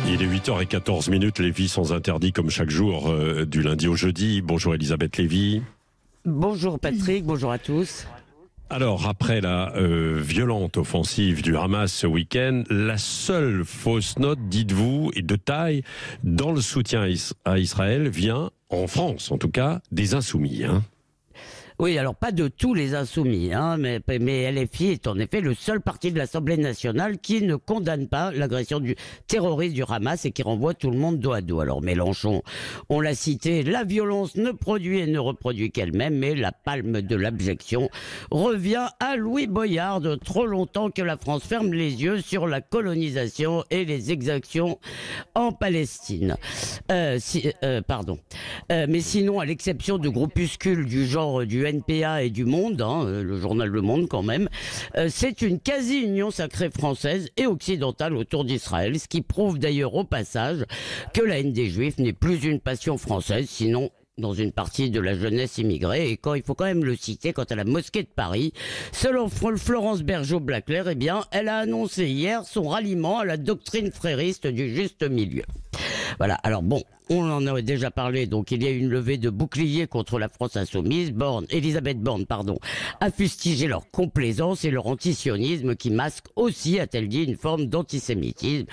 Il est 8h14, Lévy sans interdit comme chaque jour du lundi au jeudi. Bonjour Elisabeth Lévy. Bonjour Patrick, bonjour à tous. Alors, après la violente offensive du Hamas ce week-end, la seule fausse note, dites-vous, et de taille, dans le soutien à Israël vient, en France en tout cas, des insoumis. Oui, alors pas de tous les insoumis, mais LFI est en effet le seul parti de l'Assemblée nationale qui ne condamne pas l'agression du terroriste du Hamas et qui renvoie tout le monde dos à dos. Alors Mélenchon, on l'a cité, la violence ne produit et ne reproduit qu'elle-même, mais la palme de l'abjection revient à Louis Boyard. Trop longtemps que la France ferme les yeux sur la colonisation et les exactions en Palestine. Mais sinon, à l'exception de groupuscules du genre du NPA et du Monde, le journal Le Monde quand même, c'est une quasi-union sacrée française et occidentale autour d'Israël, ce qui prouve d'ailleurs au passage que la haine des Juifs n'est plus une passion française, sinon dans une partie de la jeunesse immigrée. Et quand il faut quand même le citer, quant à la mosquée de Paris, selon Florence Bergeau-Blaclair, eh bien, elle a annoncé hier son ralliement à la doctrine frériste du juste milieu. Voilà, alors bon, on en a déjà parlé, donc il y a une levée de boucliers contre la France insoumise. Elisabeth Borne, a fustigé leur complaisance et leur antisionisme qui masque aussi, a-t-elle dit, une forme d'antisémitisme.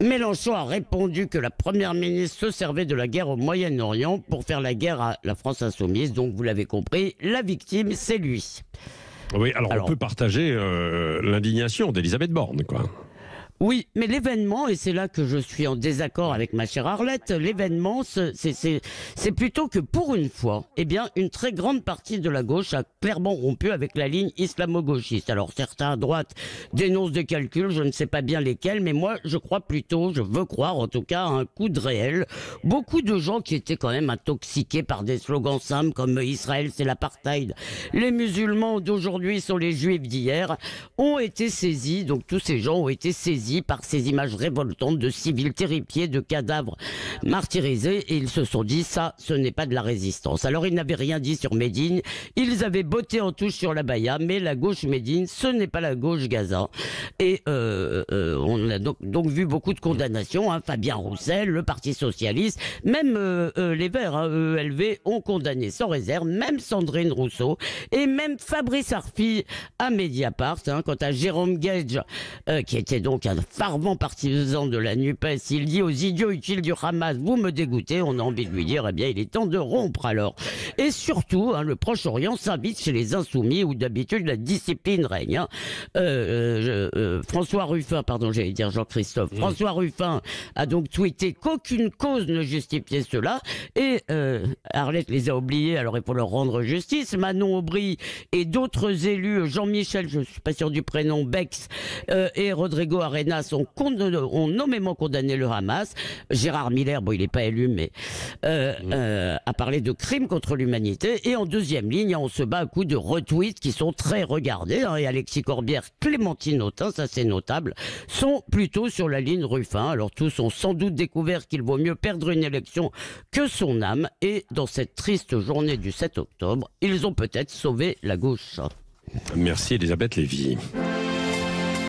Mélenchon a répondu que la première ministre se servait de la guerre au Moyen-Orient pour faire la guerre à la France insoumise, donc vous l'avez compris, la victime c'est lui. Oui, alors on peut partager l'indignation d'Elisabeth Borne, quoi. Oui, mais l'événement, et c'est là que je suis en désaccord avec ma chère Arlette, l'événement, c'est plutôt que pour une fois, eh bien, une très grande partie de la gauche a clairement rompu avec la ligne islamo-gauchiste. Alors certains à droite dénoncent des calculs, je ne sais pas bien lesquels, mais moi je veux croire en tout cas à un coup de réel. Beaucoup de gens qui étaient quand même intoxiqués par des slogans simples comme Israël c'est l'apartheid, les musulmans d'aujourd'hui sont les juifs d'hier, ont été saisis, donc tous ces gens ont été saisis par ces images révoltantes de civils terrifiés, de cadavres martyrisés, et ils se sont dit ça, ce n'est pas de la résistance. Alors ils n'avaient rien dit sur Médine, ils avaient botté en touche sur la Baïa, mais la gauche Médine, ce n'est pas la gauche Gaza. Et on a donc vu beaucoup de condamnations, Fabien Roussel, le Parti Socialiste, même les Verts, ELV, ont condamné sans réserve, même Sandrine Rousseau, et même Fabrice Arfi à Mediapart. Quant à Jérôme Gage, qui était donc un fervent partisan de la NUPES, il dit aux idiots utiles du Hamas, vous me dégoûtez, on a envie de lui dire, eh bien il est temps de rompre alors. Et surtout, le Proche-Orient s'invite chez les insoumis où d'habitude la discipline règne. François Ruffin, j'allais dire Jean-Christophe, François Ruffin a donc tweeté qu'aucune cause ne justifiait cela, et Arlette les a oubliés, alors il faut leur rendre justice. Manon Aubry et d'autres élus, Jean-Michel, je suis pas sûr du prénom, Bex et Rodrigo Arenas ont nommément condamné le Hamas. Gérard Miller, il n'est pas élu, mais a parlé de crimes contre l'humanité. Et en deuxième ligne, on se bat à coups de retweets qui sont très regardés. Et Alexis Corbière, Clémentine Autain, ça c'est notable, sont plutôt sur la ligne Ruffin. Alors tous ont sans doute découvert qu'il vaut mieux perdre une élection que son âme. Et dans cette triste journée du 7 octobre, ils ont peut-être sauvé la gauche. Merci Elisabeth Lévy.